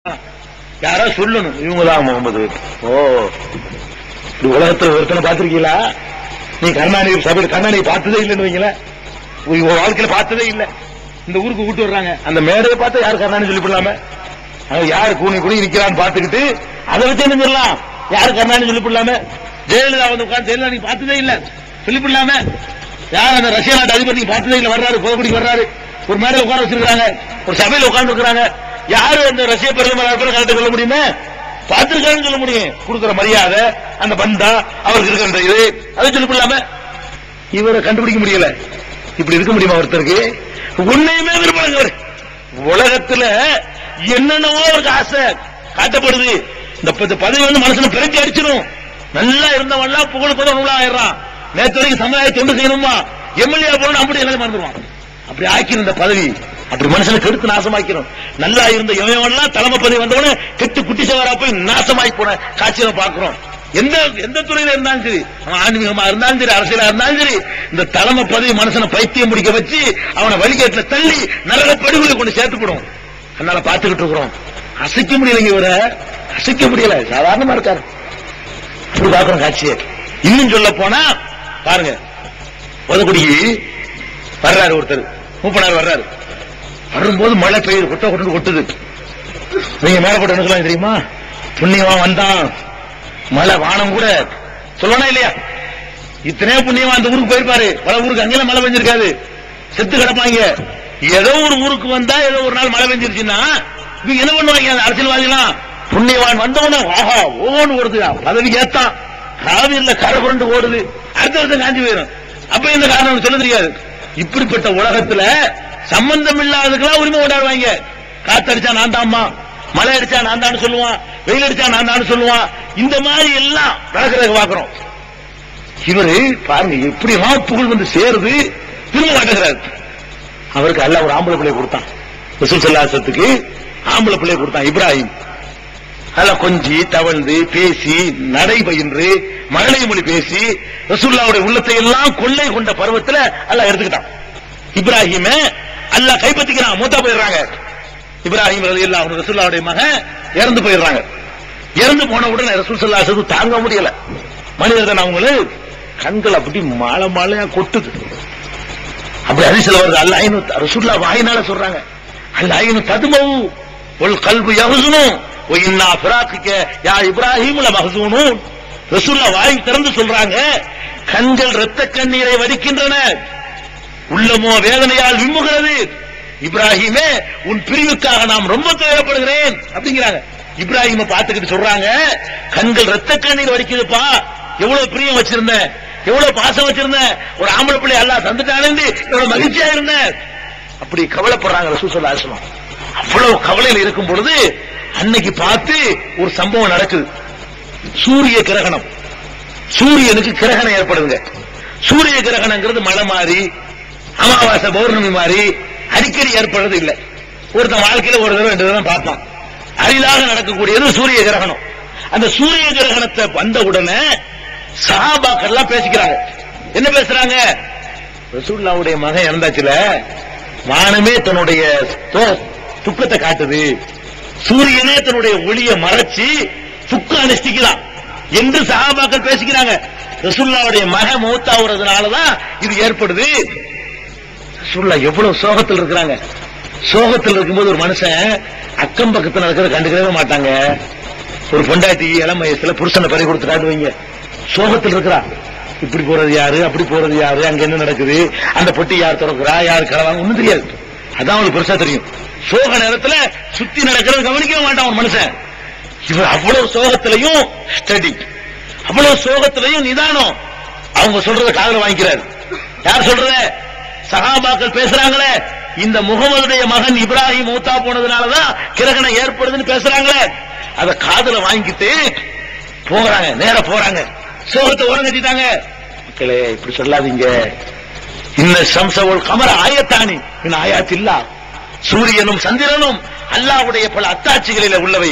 யாரா சொல்லணும் இவங்கதான் முகமது. ஓ, உலகத்துல ஒருத்தனை பார்த்திருக்கீங்களா? நீ கருணாநிதி சபையில் கருணாநிதி பார்த்ததே இல்லைன்னு வைங்கள, வாழ்க்கையில பார்த்ததே இல்லை. இந்த ஊருக்கு கூட்டு வர்றாங்க, அந்த மேடையை பார்த்து யாரு கருணாநிதி சொல்லிவிடலாம, யாரு கூணி கூணி நிக்கிறான்னு பார்த்துக்கிட்டு அதை வச்சு என்ன சொல்லலாம், யாரு கருணாநிதி சொல்லிவிடலாம. ஜெயலலிதா வந்து உட்காந்து ஜெயலலிதா நீ பார்த்ததே இல்ல சொல்லிவிடலாம. யார் அந்த ரஷ்யா நாட்டு அதிபர் நீ பார்த்ததே இல்ல வர்றாரு, கோபடிக்கு வர்றாரு, ஒரு மேடையில் உட்கார வச்சிருக்காங்க, ஒரு சபையில் உட்கார்ந்து இருக்கிறாங்க. யாரு அந்த ரஷ்ய பிரதமர் கருத்து சொல்ல முடியுமே? பார்த்திருக்காருன்னு சொல்ல முடியும். கொடுக்கிற மரியாதை, அந்த பந்தா, அவருக்கு இருக்கின்ற இது, அதை சொல்லிவிடலாம. இவரை கண்டுபிடிக்க முடியல. இப்படி இருக்க முடியுமா ஒருத்தருக்கு? உன்னையுமே விரும்புறாங்க. உலகத்துல என்னென்னவோ அவருக்கு ஆசை காட்டப்படுது. இந்த பதவி வந்து மனசுல பிறக்கி அடிச்சிடும். நல்லா இருந்தவன்லாம் புகழ் பதவி நூலா ஆயிடுறான். நேற்று வரைக்கும் சமுதாய தொண்டு செய்யணுமா, எம்எல்ஏ போன அப்படி எல்லாம் மறந்துடுவான். அப்படி ஆக்கிரும் இந்த பதவி, அப்படி மனுஷனை கெடுத்து நாசமாக்கிறோம். நல்லா இருந்த எவன்லாம் தலைமை பதவி வந்தவன கெட்டு குட்டி சவரா போய் நாசமாக்கி போன காட்சியை பார்க்கிறோம். எந்த துறையில இருந்தாலும் சரி, ஆன்மீகமா இருந்தாலும் சரி, அரசியலா இருந்தாலும் சரி, இந்த தலைமை பதவி மனுஷனை பைத்தியம் முடிக்க வச்சு அவனை வழிகேட்டுல தள்ளி நரக படுகொலை கொண்டு சேர்த்துப்படும். அதனால பார்த்துக்கிட்டு இருக்கிறோம். அசைக்க முடியலைங்க, இவரை அசைக்க முடியல. சாதாரணமா இருக்காரு. அப்படி பார்க்கிறோம் காட்சியை. இன்னும் சொல்ல போனா பாருங்க, உதகுடிக்கு வர்றாரு ஒருத்தர், மூப்பனார் வர்றாரு. வரும்போது மழை பெய்யுது, கொட்ட கொண்டு கொட்டுது. நீங்க மேல போட்டு என்ன சொல்லலாம் தெரியுமா? புண்ணியமா வந்தான், மழை வானம் கூட சொல்லணும் இல்லையா? இத்தனையோ புண்ணியமா அந்த ஊருக்கு போயிருப்பாரு. பல ஊருக்கு அங்கெல்லாம் மழை பெஞ்சிருக்காது, செத்து கிடப்பாங்க. ஏதோ ஒரு ஊருக்கு வந்தா ஏதோ ஒரு நாள் மழை பெஞ்சிருச்சுன்னா இவங்க என்ன பண்ணுவாங்க? அந்த அரசியல்வாதிலாம் புண்ணியவான் வந்தவன ஆஹா ஓன்னு ஓடுது, பதவி ஏத்தான், காவிரியில் கரை புரண்டு ஓடுது, அடுத்த வருஷம் காஞ்சி போயிடும். அப்ப இந்த காரணம் சொல்ல தெரியாது. இப்படிப்பட்ட உலகத்துல சம்பந்தம் இல்லாததுக்கெல்லாம் உரிமை கொண்டாடுவாங்க. காத்தடிச்சா நான் தான்மா, மழை அடிச்சா நான் தான் சொல்லுவான், வெயில் அடிச்சா நான் தான் சொல்லுவான். இந்த மாதிரி எல்லாம் நடக்கிறத பாக்குறோம். இவரு பாருங்க எப்படி புகழ் வந்து சேருது, திரும்ப மாட்டேங்கிறாரு. அவருக்கு அல்ல ஒரு ஆம்பளை பிள்ளை கொடுத்தான், ரசூல் ஸல்லல்லாஹு அலைஹி வஸல்லத்துக்கு ஆம்பளை பிள்ளை கொடுத்தான், இப்ராஹிம். அதெல்லாம் கொஞ்சி தவழ்ந்து பேசி நடை பயின்று மழலை மொழி பேசி ரசூலுல்லாஹ்வுடைய உள்ளத்தை எல்லாம் கொள்ளை கொண்ட பருவத்தில் அல்லாஹ் எடுத்துக்கிட்டான். இப்ராஹிம அல்லாஹ் கைப்பற்றிக்கிறான், மூத்தா போயிடுறாங்க. இப்ராஹிம் ரலியல்லாஹு அன்ஹு ரசூலுல்லாஹ்வுடைய மகன் இறந்து போயிடுறாங்க. இறந்து போன உடனே ரசூல் ஸல்லல்லாஹு அலைஹி வஸல்லம் தாங்க முடியல. மனிதன் அவங்களு கண்கள் அப்படி மாலை மாலையா கொட்டுது. அப்படி ஹதீஸ்ல வருது, அல்லாஹ்னு ரசூலுல்லாஹ் வாயினால சொல்றாங்க, அல்லாஹ்னு ததுமு வல் கல்பு யஹ்ஸுனு வ இன்னா ஃபிராகிக யா இப்ராஹீம் லமஹ்ஸூனூன். ரசூலுல்லாஹ் வாய் திறந்து சொல்றாங்க, கண்கள் இரத்த கண்ணீரை வடிக்கின்றன, உள்ளமோ வேதனையால் விம்முகிறது. இப்ராஹிமே உன் பிரிவுக்காக நாம் ரொம்ப துயரப்படுகிறேன் அப்படிங்கிறாங்க. இப்ராஹிமை பார்த்துக்கிட்டு சொல்றாங்க, கண்கள் இரத்த கண்ணீர் வடிக்குதுப்பா, எவ்வளவு பிரியம் வச்சிருந்த, எவ்வளவு பாசம் வச்சிருந்த, ஒரு ஆம்பளை பிள்ளை அல்லாஹ் தந்துட்டானே எவ்வளவு மகிழ்ச்சியா இருந்த. அப்படி கவலைப்படுறாங்க ரசூல் ஸல்லல்லாஹு அலைஹி வஸல்லம். அவ்வளவு கவலையில் இருக்கும் பொழுது அன்னைக்கு பார்த்து ஒரு சம்பவம் நடக்குது. சூரிய கிரகணம், சூரியனுக்கு கிரகணம் ஏற்படுதுங்க. சூரிய கிரகணங்கிறது மழை மாறி அமாவாசை பௌர்ணமி மாறி அடிக்கடி ஏற்படுறது இல்லை. ஒருத்தன் வாழ்க்கையில ஒரு தடவை 2 தடவை பார்ப்பான். அரிதாக நடக்கக்கூடியது சூரிய கிரகணம். அந்த சூரிய கிரகணத்தை வந்த உடனே சஹாபாக்கள் எல்லாம் பேசிக்கிறாங்க. என்ன பேசுறாங்க? ரசூலுல்லாஹ்வுடைய மகன் இறந்தாச்சுல, வானமே தன்னுடைய துக்கத்தை காட்டுது, சூரியனே தன்னுடைய ஒளியை மறைச்சு துக்க அனுஷ்டிக்கலாம் என்று சஹாபாக்கள் பேசிக்கிறாங்க. ரசூலுல்லாஹ்வுடைய மகன் மௌத்தாவுறதுனாலதான் இது ஏற்படுது. ரசூலுல்லாஹ் எவ்வளவு சோகத்தில் இருக்கிறாங்க. சோகத்தில் இருக்கும்போது ஒரு மனுஷன் அக்கம் பக்கத்தில் நடக்கிறத கண்டுக்கவே மாட்டாங்க. ஒரு பொண்டாட்டி இளம் வயசுல புருஷனை பறி கொடுத்து காட்டுவீங்க, சோகத்தில் இருக்கிறா, இப்படி போறது யாரு, அப்படி போறது யாரு, அங்க என்ன நடக்குது, அந்த பொட்டி யார் திறக்கிறா, யார் களவாங்க, ஒண்ணும் தெரியாது. அதான் அவங்களுக்கு பெருசா தெரியும். சோக நேரத்துல சுத்தி நடக்கிறது கவனிக்கவே மாட்டான் ஒரு மனுஷன். இவர் அவ்வளவு சோகத்திலையும் ஸ்டடி, அவ்வளவு சோகத்திலையும் நிதானம். அவங்க சொல்றத காதுல வாங்கிக்கிறார். யார் சொல்றத? சஹாபாக்கள் பேசுறாங்களே, இந்த முகமதுடைய மகன் இப்ராஹிம் மூத்தா போனதுனாலதான் கிரகணம் ஏற்படுதுன்னு பேசுறாங்களே, அத காதுல வாங்கிட்டு போறாங்க, நேர போறாங்க, சோகத்தை உறங்கட்டிட்டாங்க. மக்களே இப்படி சொல்லாதீங்க. இன்ன ஷம்ஸவல் கமர ஆயத்தானி மின் ஆயாத்தில்லா, சூரியனும் சந்திரனும் அல்லாஹ்வுடைய பல அத்தாட்சிகளில் உள்ளவை.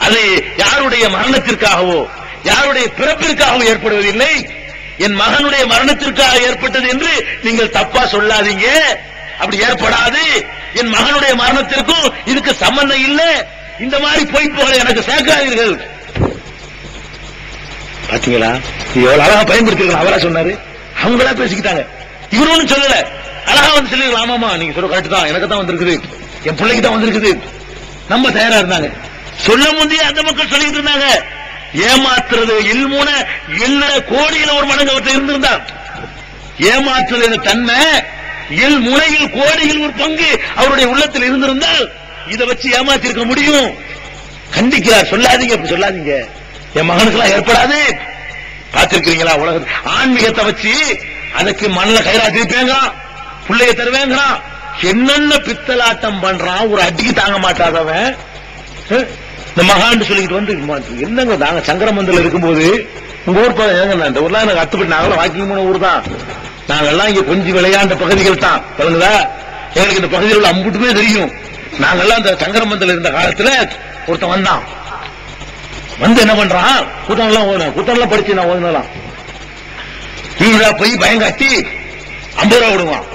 அது யாருடைய மரணத்திற்காகவோ யாருடைய பிறப்பிற்காகவோ ஏற்படுவதில்லை. என் மகனுடைய மரணத்திற்காக ஏற்பட்டது என்று நீங்கள் தப்பா சொல்லாதீங்க. அப்படி ஏற்படாது. என் மகனுடைய மரணத்திற்கும் இதுக்கு சம்பந்தம் இல்லை. இந்த மாதிரி பொய்ப்புகளை எனக்கு சேர்க்காதீர்கள். பாத்தீங்களா, எவ்வளவு அழகா பயன்படுத்திருக்கலாம். அவரா சொன்னாரு, அவங்களா பேசிக்கிட்டாங்க. இவரு ஒன்னும் சொல்லல, அழகா வந்து சொல்லிருக்கலாம். ஆமாமா நீங்க சொல்ற கரெக்ட் தான், எனக்கு தான் வந்திருக்குது, என் பிள்ளைக்கு தான் வந்திருக்குது. நம்ம தயாரா இருந்தாங்க. சொல்ல முந்தைய அந்த மக்கள் சொல்லிட்டு இருந்தாங்க. ஏமாத்துறது இல்முன எல்லா கோடியில ஒரு மடங்கு அவர்கிட்ட இருந்திருந்தார். ஏமாற்றுறது தன்மை இல் முனையில் கோடியில் ஒரு பங்கு அவருடைய உள்ளத்தில் இருந்திருந்தால் இதை வச்சு ஏமாத்தி இருக்க முடியும். கண்டிக்கிறார், சொல்லாதீங்க, அப்படி சொல்லாதீங்க, என் மகனுக்கெல்லாம் ஏற்படாது. பார்த்திருக்கிறீங்களா உலக ஆன்மீகத்தை வச்சு அதுக்கு மண்ணில கயிறா திருப்பேங்க, பிள்ளைய தருவேங்கிறான், என்னென்ன பித்தலாட்டம் பண்றான். ஒரு அடிக்கு தாங்க மாட்டாதவன் இந்த மகான் சொல்லிக்கிட்டு வந்து என்னங்க நாங்க சங்கரமந்தல இருக்கும்போது உங்க ஊர் ஏங்க இந்த ஊர்ல எனக்கு அத்துப்பட்டு நாங்களும் வாக்கிங் போன ஊர் தான், நாங்கெல்லாம் இங்க கொஞ்சம் விளையாண்ட பகுதிகள் தான். எனக்கு இந்த பகுதியில் உள்ள அம்புட்டுமே தெரியும். நாங்கெல்லாம் இந்த சங்கரமந்தல இருந்த காலத்துல ஒருத்தன் வந்தான், வந்து என்ன பண்றான், கூட்டம்லாம் ஓடும், கூட்டம்லாம் படிச்சு நான் ஓடலாம், நீங்களா போய் பயங்காட்டி 50 ரூபா விடுவான்.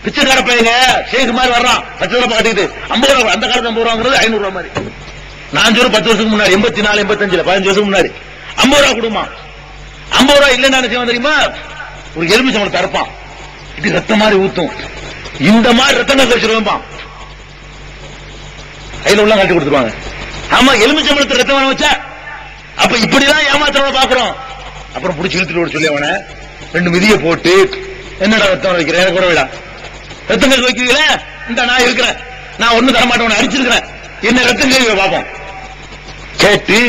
பிச்சைக்கார பையங்க சேகு மாதிரி வர்றான், 10 ரூபா காட்டிட்டு 50 ரூபா. அந்த காலத்து 50 ரூபாங்கிறது 500 ரூபா மாதிரி. நான் சொல்ற 10 வருஷத்துக்கு முன்னாடி 84 85 15 வருஷத்துக்கு முன்னாடி 50 ரூபா கொடுமா. 50 ரூபா இல்லைன்னு என்ன செய்வான் தெரியுமா, ஒரு எலுமிச்சம்பழத்தை தரப்பான், இது ரத்தம் மாதிரி ஊத்தும், இந்த மாதிரி ரத்தம் வச்சிருவான், கையில உள்ள கட்டி கொடுத்துருவாங்க. ஆமா எலுமிச்சம்பழத்தை ரத்தம் வச்சா அப்ப இப்படிதான் ஏமாத்துறவன பாக்குறோம். அப்புறம் பிடிச்சி இழுத்துட்டு சொல்லி அவனை 2 மிதிய போட்டு என்னடா ரத்தம் வைக்கிறேன், எனக்கு கூட விடா ரத்தம் கேட்க வைக்கிறீங்கள, இந்த நான் இருக்கிறேன், நான் ஒண்ணும் தரமாட்டேன், அடிச்சிருக்கிறேன், என்ன ரத்தம் கேட்க பார்ப்போம். கேட்டு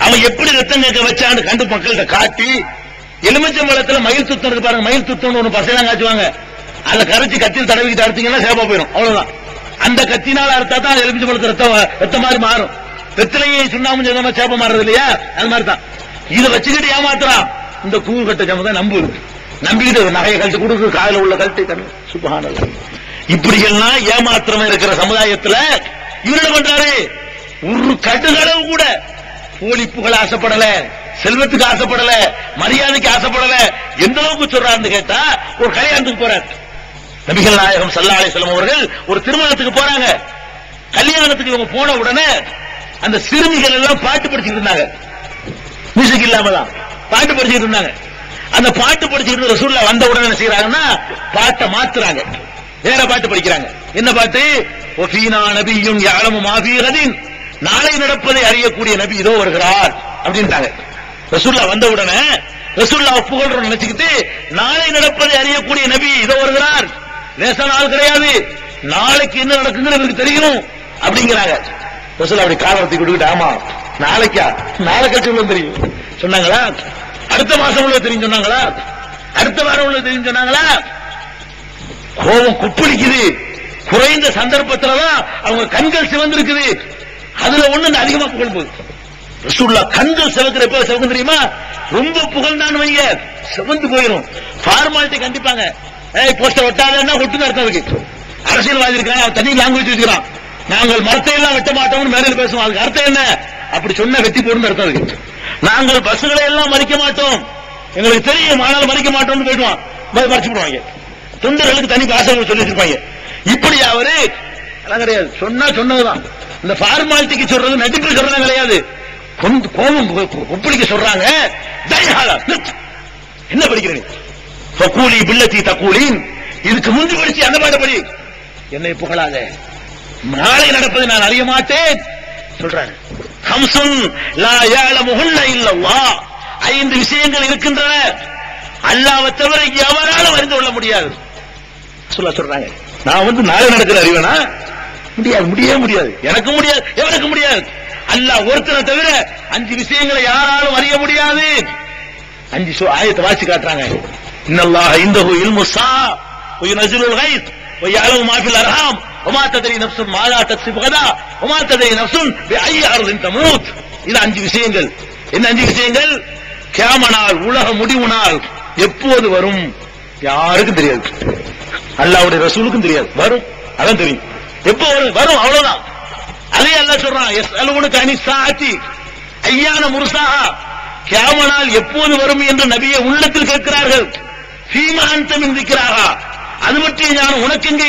அவன் எப்படி ரத்தம் கேட்க வச்சான்னு கண்டு மக்கள்கிட்ட காட்டி, எலுமிச்சம்பழத்துல மயில் துத்தம் இருக்கு பாருங்க, மயில் துத்தம் ஒண்ணு பசையெல்லாம் காய்ச்சுவாங்க, அதை கரைச்சி கத்தியில் தடவிக்கிட்டு அறுத்தீங்கன்னா சேப்பா போயிடும், அவ்வளவுதான். அந்த கத்தினால அறுத்தா தான் எலுமிச்சம்பழத்து ரத்தம் மாதிரி மாறும். வெத்திலையை சுண்ணாமு சேப்ப மாறுறது இல்லையா, அது மாதிரி தான். இதை வச்சுக்கிட்டு ஏமாத்துறான். இந்த கூறு கட்ட சமுதாயம் நம்பிக்கிட்டு நகையை கழட்டு கொடுக்கு, காயில உள்ள கழட்டு சுபஹானல்லாஹ். இப்படி எல்லாம் ஏமாத்திரமா இருக்கிற சமுதாயத்துல இவர் என்ன பண்றாரு, ஒரு கடுகளவு கூட போலி புகழ் ஆசைப்படல, செல்வத்துக்கு ஆசைப்படல, மரியாதைக்கு ஆசைப்படல. எந்த அளவுக்கு சொல்றாருன்னு கேட்டா, ஒரு கல்யாணத்துக்கு போறார் நபிகள் நாயகம் ஸல்லல்லாஹு அலைஹி வஸல்லம் அவர்கள், ஒரு திருமணத்துக்கு போறாங்க. கல்யாணத்துக்கு இவங்க போன உடனே அந்த சிறுமிகள் எல்லாம் பாட்டு படிச்சுட்டு இருந்தாங்க, மியூசிக் இல்லாம தான் பாட்டு படிச்சுட்டு இருந்தாங்க. அந்த பாட்டு படிச்சுட்டு ரசூலுல்லாஹ் வந்த உடனே என்ன செய்யறாங்கன்னா, பாட்டை மாத்துறாங்க, வேற பாட்டு படிக்கிறாங்க. என்ன பாட்டு, வஃபீனா நபிய்யுன் யஅலமு மா ஃபீ கதின், நாளை நடப்பதை அறியக்கூடிய நபி இதோ வருகிறார் அப்படின்ட்டாங்க. ரசூலுல்லாஹ் வந்த உடனே ரசூலுல்லாஹ் புகழ்றோம் நினைச்சுக்கிட்டு, நாளை நடப்பதை அறியக்கூடிய நபி இதோ வருகிறார், லேசான ஆள் கிடையாது, நாளைக்கு என்ன நடக்குங்கிறது எனக்கு தெரியும் அப்படிங்கிறாங்க. ரசூலுல்லாஹ் அப்படி காலத்தை கொடுக்கிட்டு, ஆமா நாளைக்கா, நாளை கழிச்சு உள்ள தெரியும் சொன்னாங்களா, அடுத்த மாசம் உள்ள தெரியும் சொன்னாங்களா, அடுத்த வாரம் உள்ள தெரியும் சொன்னாங்களா. கோபம் குப்பிடிக்குது. குறைந்த சந்தர்ப்பத்துலதான் அவங்க கண்கள் சிவந்திருக்குது. அதுல ஒண்ணு அதிகமா புகழ் போகுது. ரசூலுல்லாஹ் கண்கள் சிவக்கிற எப்ப சிவக்கும் தெரியுமா, ரொம்ப புகழ்ந்தான்னு வைங்க சிவந்து போயிடும். ஃபார்மாலிட்டி கண்டிப்பாங்க, போஸ்டர் ஒட்டாதன்னா ஒட்டுன்னு அர்த்தம் இருக்கு. அரசியல்வாதி இருக்காங்க, அவன் தனி லாங்குவேஜ் வச்சுக்கிறான், நாங்கள் மரத்தை எல்லாம் வெட்ட மாட்டோம்னு மேடையில் பேசுவோம், அதுக்கு அர்த்தம் என்ன, அப்படி சொன்ன வெட்டி போடுன்னு அர்த்தம் இருக்கு. நாங்கள் பஸ்களை எல்லாம் மறிக்க மாட்டோம், எங்களுக்கு தெரியும் ஆனால் மறிக்க மாட்டோம்னு போயிடுவான், மறைச்சு விடுவாங்க. தொண்டர்களுக்கு தனி பாஷை சொல்லி வச்சிருப்பாங்க. இப்படி அவரு கிடையாது, சொன்னா சொன்னதுதான். இந்த ஃபார்மாலிட்டிக்கு சொல்றது, நடிப்பு சொல்றது கிடையாது, கோபம் ஒப்பளிக்க சொல்றாங்க. என்ன படிக்கிறீங்க, ஃபகூலி பில்லதி தகூலின், இதுக்கு முந்தி படிச்சு அந்த பாட்டு படி, என்னை புகழாத, நாளை நடப்பதை நான் அறிய மாட்டேன் சொல்றாங்க. ஹம்சுன் லா யஅலமுஹுன்ன இல்லல்லாஹ், 5 விஷயங்கள் இருக்கின்றன, அல்லாஹ்வை தவிர எவராலும் அறிந்து கொள்ள முடியாது சொல்றாங்க. நான் நாளை நடக்கிற அறிவேனா, முடியாது, முடியவே முடியாது, எனக்கு முடியாது, எவனுக்கு முடியாது. அல்லாஹ் ஒருத்தரை தவிர 5 விஷயங்களை யாராலும் அறிய முடியாது. 5 ஆயத்தை வாசி காட்டுறாங்க. இன்னல்லாஹ இன்தஹு இல்முஸ் ஸாஅ வ யுனஸிலுல் கைஸ் வ யஅலமு மா ஃபில் அர்ஹாம் வ மா தத்ரி நஃப்சுன் மா லா தக்ஸிபு கதா வ மா தத்ரி நஃப்சுன் பிஅய்யி அர்தின் தமூத். இது 5 விஷயங்கள். என்ன 5 விஷயங்கள்? கியாம நாள், உலக முடிவு நாள் எப்போது வரும் யாருக்கும் தெரியாது, அல்லாஹ்வுடைய ரசூலுக்கும் தெரியாது. வரும், அதான் தெரியும். எப்போ வரும் அவ்வளவுதான். அதே அல்லாஹ் சொல்றான், யஸ்அலூனக அனி ஸாஅத்தி அய்யான முர்ஸாஹா, கியாம நாள் எப்போது வரும் என்று நபியே உள்ளத்தில் கேட்கிறார்கள். ஃபீமா அன்த மின் திக்ராஹா, அது பற்றிய ஞானம் உனக்கு எங்கே